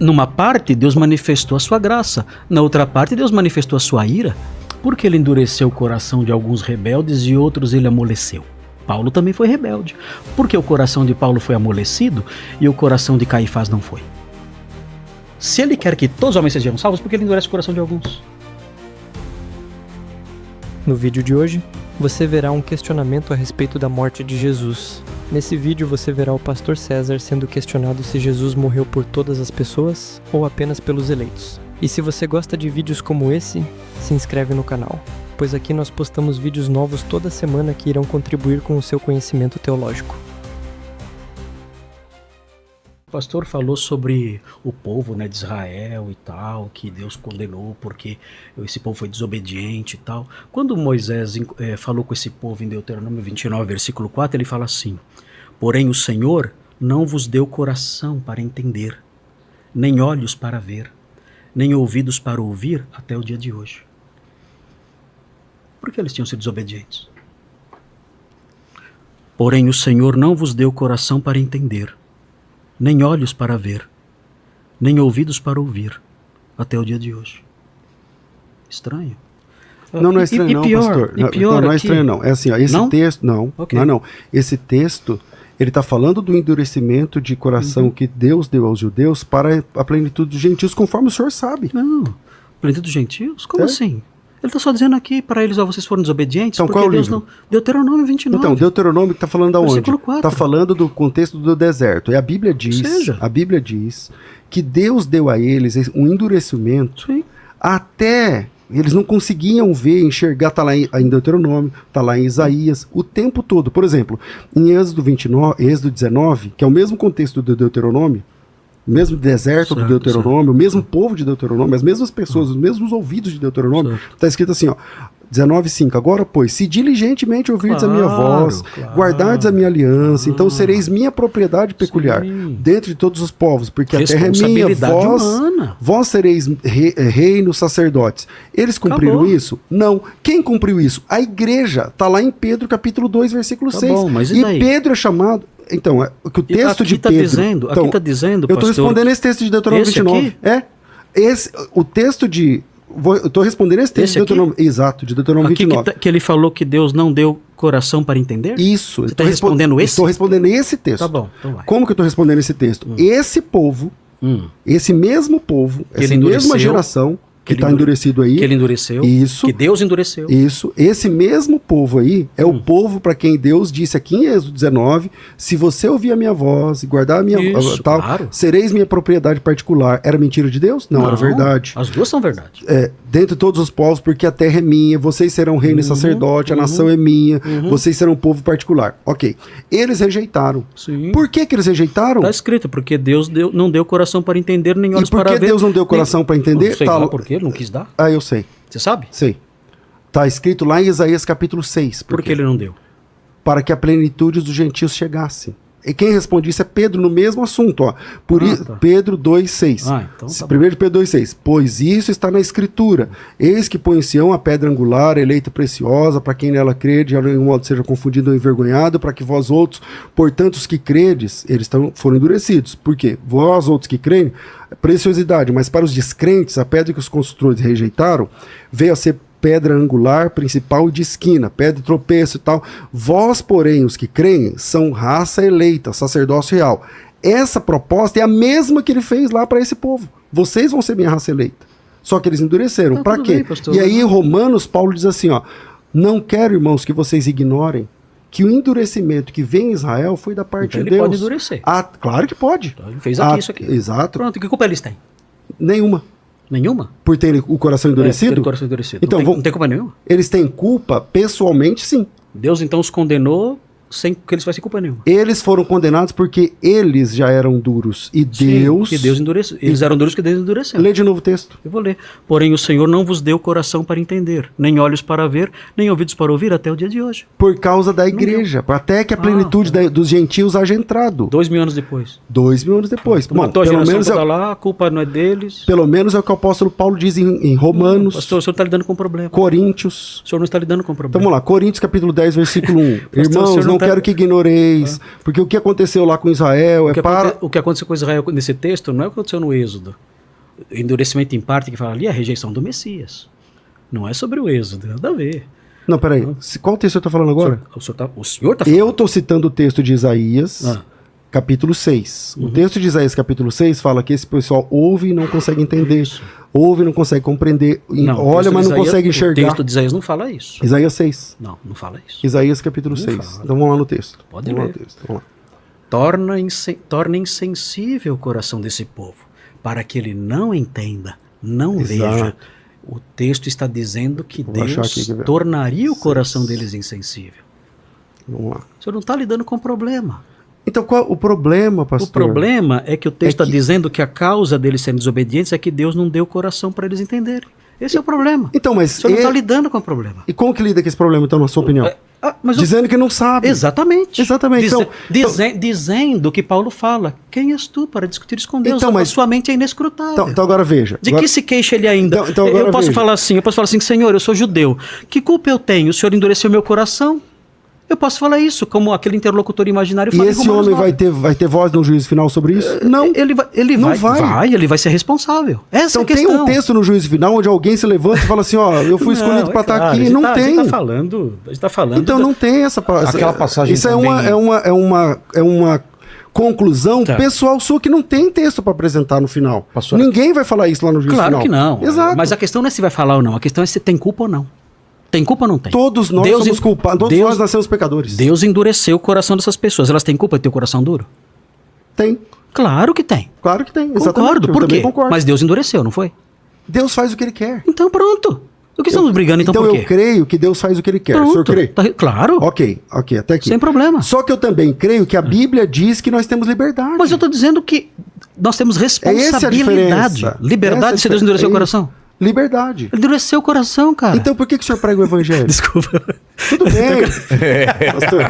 Numa parte, Deus manifestou a sua graça. Na outra parte, Deus manifestou a sua ira. Porque ele endureceu o coração de alguns rebeldes e outros ele amoleceu. Paulo também foi rebelde. Porque o coração de Paulo foi amolecido e o coração de Caifás não foi. Se ele quer que todos os homens sejam salvos, por que ele endurece o coração de alguns? No vídeo de hoje, você verá um questionamento a respeito da morte de Jesus. Nesse vídeo você verá o pastor César sendo questionado se Jesus morreu por todas as pessoas ou apenas pelos eleitos. E se você gosta de vídeos como esse, se inscreve no canal, pois aqui nós postamos vídeos novos toda semana que irão contribuir com o seu conhecimento teológico. O pastor falou sobre o povo, de Israel e tal, que Deus condenou porque esse povo foi desobediente e tal. Quando Moisés falou com esse povo em Deuteronômio 29, versículo 4, ele fala assim: porém o Senhor não vos deu coração para entender, nem olhos para ver, nem ouvidos para ouvir até o dia de hoje. Por que eles tinham sido desobedientes? Porém o Senhor não vos deu coração para entender, nem olhos para ver, nem ouvidos para ouvir, até o dia de hoje. Estranho. Não é estranho não, pastor. Não é estranho não. É assim, ó, esse texto, não. Esse texto, ele está falando do endurecimento de coração que Deus deu aos judeus para a plenitude dos gentios, conforme o senhor sabe. Não, plenitude dos gentios? Como assim? Ele está só dizendo aqui para eles, vocês foram desobedientes, então, porque qual Deus não... Deuteronômio 29. Então, Deuteronômio está falando aonde? Versículo 4. Está falando do contexto do deserto. E a Bíblia diz que Deus deu a eles um endurecimento. Sim. Até eles não conseguiam ver, enxergar, está lá em Deuteronômio, está lá em Isaías, o tempo todo. Por exemplo, em Êxodo 19, que é o mesmo contexto do Deuteronômio, o mesmo deserto do Deuteronômio, o mesmo povo de Deuteronômio, as mesmas pessoas, os mesmos ouvidos de Deuteronômio, está escrito assim, ó, 19:5, agora, pois, se diligentemente ouvirdes a minha voz, guardardes a minha aliança, então sereis minha propriedade peculiar, dentro de todos os povos, porque a terra é minha, vós sereis reino, sacerdotes. Eles cumpriram isso? Não. Quem cumpriu isso? A igreja. Está lá em Pedro, capítulo 2, versículo 6. Bom, mas e Pedro é chamado... Então, que o texto de Pedro... Aqui está dizendo, eu estou respondendo esse texto de Deuteronômio 29. O texto de... Eu estou respondendo esse texto de Deuteronômio... Exato, de Deuteronômio 29. Que ele falou que Deus não deu coração para entender? Isso. Você está respondendo esse? Estou respondendo esse texto. Tá bom, então vai. Como que eu estou respondendo esse texto? Esse povo, esse mesmo povo, essa mesma geração... Que está endurecido aí. Que ele endureceu. Isso. Que Deus endureceu. Isso. Esse mesmo povo aí é o povo para quem Deus disse aqui em Êxodo 19, se você ouvir a minha voz e guardar a minha sereis minha propriedade particular. Era mentira de Deus? Não, era verdade. As duas são verdade. Dentre todos os povos, porque a terra é minha, vocês serão reino e sacerdote, a nação é minha, vocês serão povo particular. Ok. Eles rejeitaram. Sim. Por que eles rejeitaram? Está escrito, porque Deus não deu coração para entender, nem olhos para ver. E por que Deus não deu coração para entender? Não sei lá por quê. Ele não quis dar? Eu sei. Você sabe? Sei. Está escrito lá em Isaías capítulo 6. Por que ele não deu? Para que a plenitude dos gentios chegasse. E quem responde isso é Pedro no mesmo assunto. Ó. Pedro 2,6. Então tá 1 de Pedro 2,6. Pois isso está na Escritura. Eis que põe em Sião a pedra angular, eleita e preciosa, para quem nela crê, de algum modo seja confundido ou envergonhado, para que vós outros, portanto os que credes, eles foram endurecidos. Por quê? Vós outros que creem, preciosidade, mas para os descrentes, a pedra que os construtores rejeitaram, veio a ser pedra angular, principal e de esquina, pedra de tropeço e tal. Vós, porém, os que creem, são raça eleita, sacerdócio real. Essa proposta é a mesma que ele fez lá para esse povo. Vocês vão ser minha raça eleita. Só que eles endureceram. Para quê? Bem, e aí, em Romanos, Paulo diz assim, ó, não quero, irmãos, que vocês ignorem que o endurecimento que vem em Israel foi da parte de Deus. Ele pode endurecer. Claro que pode. Então, ele fez aqui isso aqui. Exato. Pronto, que culpa eles têm? Nenhuma. Nenhuma? Por terem o coração endurecido? O coração endurecido. Então, não tem culpa nenhuma? Eles têm culpa pessoalmente, sim. Deus então os condenou sem que eles fizessem culpa nenhuma. Eles foram condenados porque eles já eram duros. E Deus... que Deus endureceu. Eles eram duros que Deus endureceu. Lê de novo o texto. Eu vou ler. Porém o Senhor não vos deu coração para entender, nem olhos para ver, nem ouvidos para ouvir até o dia de hoje. Por causa da igreja. Até que a plenitude dos gentios haja entrado. 2000 anos depois. 2000 anos depois. Bom, matou a geração toda lá, a culpa não é deles. Pelo menos é o que o apóstolo Paulo diz em Romanos. Pastor, o senhor está lidando com um problema. Coríntios. O senhor não está lidando com um problema. Então vamos lá. Coríntios capítulo 10, versículo 1. Pastor, Irmãos, não quero que ignoreis, porque o que aconteceu lá com Israel O que aconteceu com Israel nesse texto não é o que aconteceu no Êxodo. Endurecimento em parte que fala ali é a rejeição do Messias. Não é sobre o Êxodo, nada a ver. Não, peraí. Qual texto eu estou falando agora? O senhor tá falando. Eu estou citando o texto de Isaías, capítulo 6. O texto de Isaías, capítulo 6, fala que esse pessoal ouve e não consegue entender. Ouve e não consegue compreender. Olha, mas não consegue enxergar. O texto de Isaías não fala isso. Isaías 6. Não fala isso. Isaías, capítulo 6. Fala. Então vamos lá no texto. Pode vamos ler. lá no texto. Vamos lá. Torna insensível o coração desse povo, para que ele não entenda, não Exato. veja. O texto está dizendo que Vou achar Deus aqui, quer ver? tornaria o coração deles insensível. Vamos lá. O senhor não está lidando com o problema. Então qual o problema, pastor? O problema é que o texto está que- dizendo que a causa deles serem desobedientes é que Deus não deu o coração para eles entenderem. Esse é o problema. Então, O mas... senhor não está lidando com o problema. E como que lida com esse problema, então, na sua opinião? Mas Dizendo que não sabe. Exatamente. Exatamente. Dizendo que Paulo fala, quem és tu para discutir isso com Deus? Então, mas- A sua mente é inescrutável. Então agora veja. De Agora- que se queixa ele ainda? Então agora eu posso veja. falar assim, Senhor, eu sou judeu. Que culpa eu tenho? O Senhor endureceu meu coração? Eu posso falar isso, como aquele interlocutor imaginário E fala em esse Romanos homem 9. vai ter voz no juízo final sobre isso? Não. Ele Não ele vai ser responsável. Essa Então é a questão. tem um texto no juízo final onde alguém se levanta e fala assim, ó, eu fui escolhido para estar aqui. Não A tem. gente tá falando Então não tem essa... Aquela passagem Isso também- é uma conclusão Tá. pessoal sua que não tem texto para apresentar no final. Pastor- Ninguém vai falar isso lá no juízo Claro final. que não. Exato. Mas a questão não é se vai falar ou não. A questão é se tem culpa ou não. Tem culpa ou não tem? Todos nós Deus somos en- culpados. Todos Deus- nós nascemos pecadores. Deus endureceu o coração dessas pessoas. Elas têm culpa de ter o coração duro? Tem. Claro que tem. Claro que tem. Exatamente. Concordo. Eu Por também quê? concordo. Mas Deus endureceu, não foi? Deus faz o que ele quer. Então pronto. O que estamos brigando então, Então por eu quê? creio que Deus faz o que ele quer. O senhor Pronto. crê? Claro. Ok, até aqui. Sem problema. Só que eu também creio que a Bíblia diz que nós temos liberdade. Mas eu estou dizendo que nós temos Essa é a responsabilidade. diferença. Liberdade se Deus endureceu o coração. Liberdade. Ele endureceu o coração, cara. Então por que o senhor prega o evangelho? Desculpa. Tudo bem. Pastor.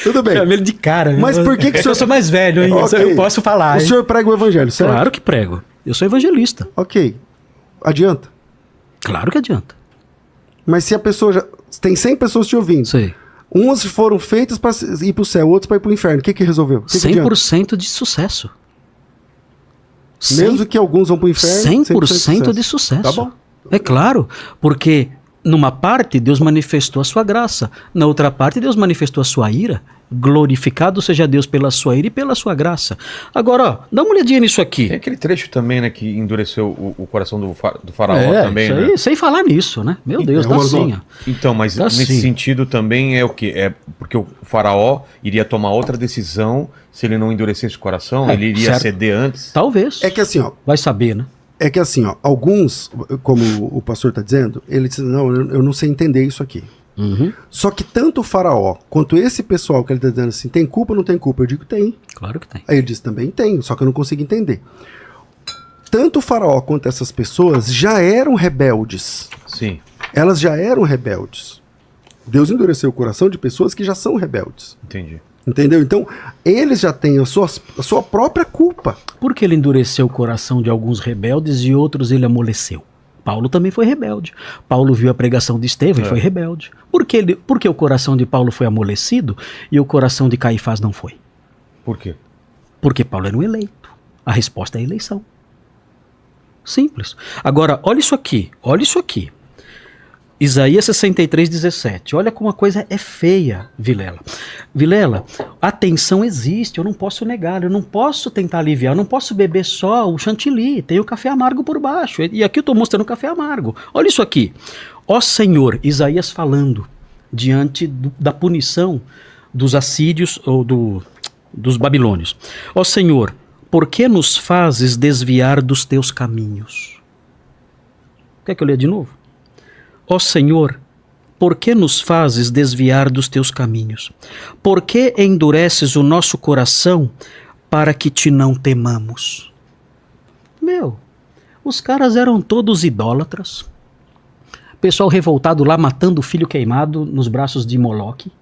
Tudo bem. Medo de cara. Mas por que o senhor... Eu sou mais velho, hein? Ok. Eu posso falar. O hein? senhor prega o evangelho, certo? Claro que prego. Eu sou evangelista. Ok. Adianta. Claro que adianta. Mas se a pessoa já... Tem 100 pessoas te ouvindo. Sei. Umas foram feitas para ir para o céu, outras para ir para o inferno. O que resolveu? O que adianta? 100% de sucesso. Mesmo que alguns vão para o inferno, 100% de sucesso. Tá bom. É claro, porque numa parte Deus manifestou a sua graça, na outra parte Deus manifestou a sua ira. Glorificado seja Deus pela sua ira e pela sua graça. Agora, ó, dá uma olhadinha nisso aqui. Tem aquele trecho também, né, que endureceu o coração do faraó também, isso né? aí, sem falar nisso, né? Meu Deus, tá assim, ó. Então, mas Tá nesse assim. sentido também é o quê? É porque o faraó iria tomar outra decisão se ele não endurecesse o coração? Ele iria certo. ceder antes? Talvez. É que assim, ó, Vai saber, né? alguns, como o pastor está dizendo, ele diz, não, eu não sei entender isso aqui. Uhum. Só que tanto o faraó quanto esse pessoal que ele está dizendo assim, tem culpa ou não tem culpa? Eu digo, tem. Claro que tem. Aí ele diz, também tem, só que eu não consigo entender. Tanto o faraó quanto essas pessoas já eram rebeldes. Sim. Elas já eram rebeldes. Deus endureceu o coração de pessoas que já são rebeldes. Entendi. Entendeu? Então, eles já têm a sua própria culpa. Por que ele endureceu o coração de alguns rebeldes e outros ele amoleceu? Paulo também foi rebelde. Paulo viu a pregação de Estevão e foi rebelde. Por que o coração de Paulo foi amolecido e o coração de Caifás não foi? Por quê? Porque Paulo era um eleito. A resposta é a eleição. Simples. Agora, olha isso aqui. Olha isso aqui. Isaías 63:17. Olha como a coisa é feia, Vilela. Vilela, a tensão existe, eu não posso negar, eu não posso tentar aliviar, eu não posso beber só o chantilly, tem o café amargo por baixo. E aqui eu estou mostrando o café amargo. Olha isso aqui. Ó Senhor, Isaías falando diante da punição dos assírios ou dos babilônios. Ó Senhor, por que nos fazes desviar dos teus caminhos? Quer que eu leia de novo? Ó Senhor, por que nos fazes desviar dos teus caminhos? Por que endureces o nosso coração para que te não temamos? Meu, os caras eram todos idólatras. Pessoal revoltado lá matando o filho queimado nos braços de Moloque.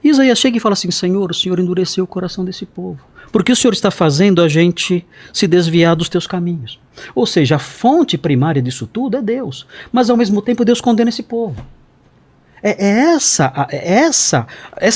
Isaías chega e fala assim, Senhor, o Senhor endureceu o coração desse povo. Porque o Senhor está fazendo a gente se desviar dos teus caminhos. Ou seja, a fonte primária disso tudo é Deus. Mas ao mesmo tempo Deus condena esse povo. Essas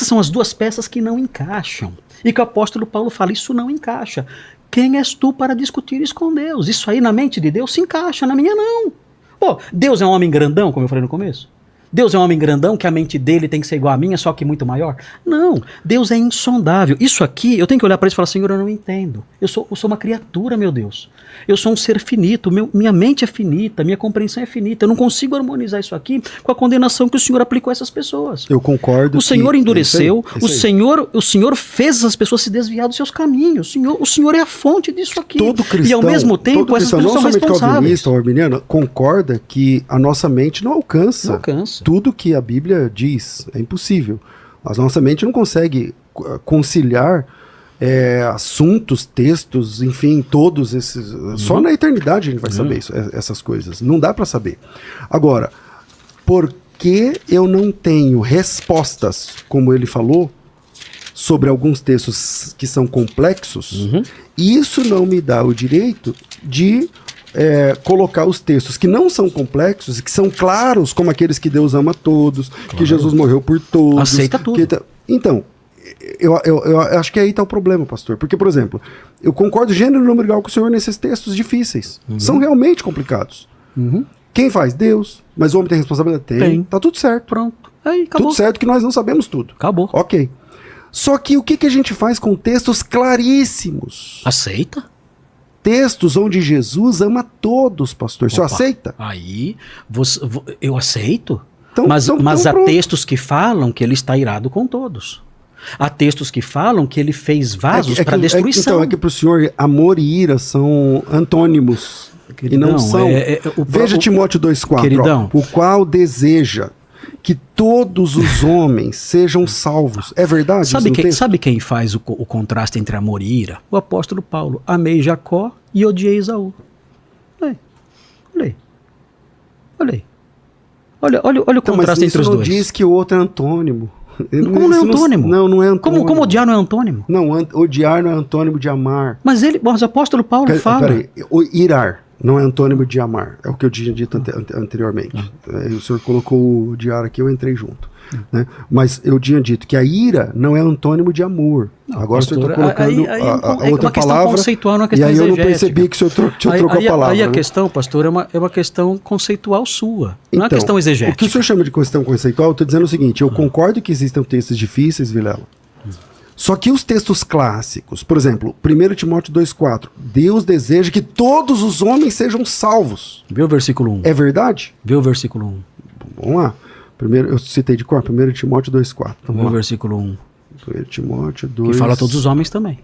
são as duas peças que não encaixam. E que o apóstolo Paulo fala, isso não encaixa. Quem és tu para discutir isso com Deus? Isso aí na mente de Deus se encaixa, na minha não. Pô, Deus é um homem grandão, como eu falei no começo? Deus é um homem grandão que a mente dele tem que ser igual à minha, só que muito maior? Não, Deus é insondável. Isso aqui, eu tenho que olhar para isso e falar, Senhor, eu não entendo. Eu sou uma criatura, meu Deus. Eu sou um ser finito, minha mente é finita, minha compreensão é finita. Eu não consigo harmonizar isso aqui com a condenação que o Senhor aplicou a essas pessoas. Eu concordo. O Senhor endureceu, o Senhor fez essas pessoas se desviar dos seus caminhos. O Senhor é a fonte disso aqui. Todo cristão, e ao mesmo tempo, essas pessoas são responsáveis. Calvinista ou arminiano concorda que a nossa mente não alcança tudo que a Bíblia diz. É impossível. A nossa mente não consegue conciliar assuntos, textos, enfim, todos esses. Só na eternidade a gente vai saber essas coisas. Não dá para saber. Agora, por que eu não tenho respostas, como ele falou, sobre alguns textos que são complexos? Isso não me dá o direito de colocar os textos que não são complexos, que são claros, como aqueles que Deus ama todos, que Jesus morreu por todos. Aceita tudo. Então, eu acho que aí está o problema, pastor. Porque, por exemplo, eu concordo gênero e número igual com o senhor nesses textos difíceis. São realmente complicados. Quem faz? Deus. Mas o homem tem responsabilidade? Tem. Tá tudo certo. Pronto. Aí, acabou. Tudo certo que nós não sabemos tudo. Acabou. Ok. Só que o que a gente faz com textos claríssimos? Aceita? Textos onde Jesus ama todos, pastor. O senhor aceita? Aí, eu aceito. Então, mas há textos que falam que ele está irado com todos. Há textos que falam que ele fez vasos para destruição. Então, é que para o senhor amor e ira são antônimos. Queridão, e não são. Veja Timóteo 2,4. O qual deseja que todos os homens sejam salvos. É verdade? Sabe quem faz o contraste entre amor e ira? O apóstolo Paulo. Amei Jacó e odiei Esaú. Olha o contraste entre os dois. Mas isso não diz que o outro é antônimo. Como não é antônimo? Não é antônimo. Como odiar não é antônimo? Não, odiar não é antônimo de amar. Mas o apóstolo Paulo fala. Peraí, irar não é antônimo de amar. É o que eu tinha dito anteriormente. O senhor colocou o odiar aqui, eu entrei junto. Né? Mas eu tinha dito que a ira não é antônimo de amor. Não, agora pastor, o senhor está colocando a outra palavra. Conceitual, não é e questão aí eu não exegética. percebi que o senhor trocou a palavra. Aí a questão, pastor, é uma questão conceitual sua. Então, não é questão exegética. O que o senhor chama de questão conceitual, eu estou dizendo o seguinte: eu concordo que existam textos difíceis, Vilela. Só que os textos clássicos, por exemplo, 1 Timóteo 2,4, Deus deseja que todos os homens sejam salvos. Vê o versículo 1. É verdade? Vê o versículo 1. Vamos lá. Primeiro, eu citei de cor, 1 Timóteo 2,4. Vê o versículo 1. 1 Timóteo 2... Que fala a todos os homens também.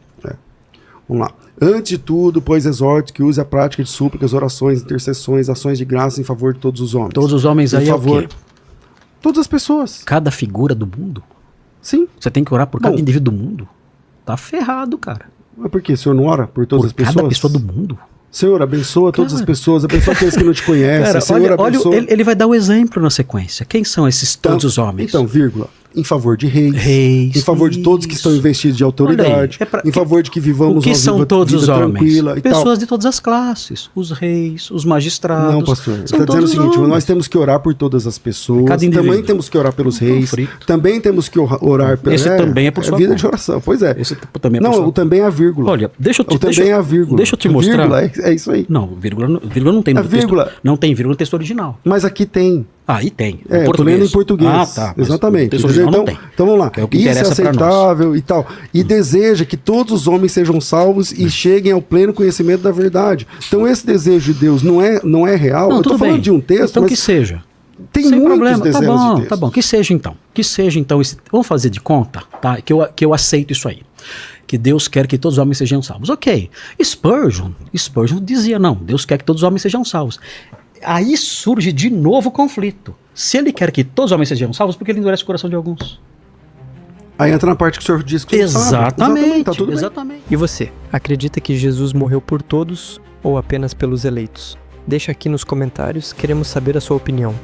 Vamos lá. Antes de tudo, pois exorto que use a prática de súplicas, orações, intercessões, ações de graça em favor de todos os homens. Todos os homens aí é o quê? Todas as pessoas. Cada figura do mundo? Sim. Você tem que orar por cada indivíduo do mundo? Tá ferrado, cara. Mas por quê? O senhor não ora por todas as pessoas? Por cada pessoa do mundo? Senhor, abençoa todas as pessoas, abençoa aqueles que não te conhecem. Cara, Senhor, abençoa... ele vai dar o exemplo na sequência. Quem são esses todos os homens? Então, vírgula, em favor de reis, em favor de todos que estão investidos de autoridade, em favor de que vivamos o que são todos os homens? Tranquila e pessoas tal. De todas as classes, os reis, os magistrados. Não, pastor, você está dizendo o seguinte, nós temos que orar por todas as pessoas, também temos que orar pelos reis, também temos que orar pela... Esse também é por sua vida de oração, pois é. Esse também é por não, o também é a vírgula. Olha, deixa eu te mostrar. Vírgula, é isso aí. Não, vírgula não tem no texto. Não tem vírgula no texto original. Mas aqui tem. Aí tem. Eu tô lendo em português. Ah, tá. Exatamente. Então vamos lá. É o que isso é interessa aceitável e tal. E deseja que todos os homens sejam salvos e cheguem ao pleno conhecimento da verdade. Então esse desejo de Deus não é real. Não, eu tô falando de um texto, então mas que seja. Tem sem muitos problema. desejos de texto. Tá bom. Que seja então. Vamos fazer de conta, tá? Que eu aceito isso aí. Que Deus quer que todos os homens sejam salvos. Ok. Spurgeon dizia, não, Deus quer que todos os homens sejam salvos. Aí surge de novo o conflito. Se ele quer que todos os homens sejam salvos, por que ele endurece o coração de alguns? Aí entra na parte que o senhor disse que você Exatamente. Tá tudo exatamente. E você, acredita que Jesus morreu por todos ou apenas pelos eleitos? Deixa aqui nos comentários, queremos saber a sua opinião.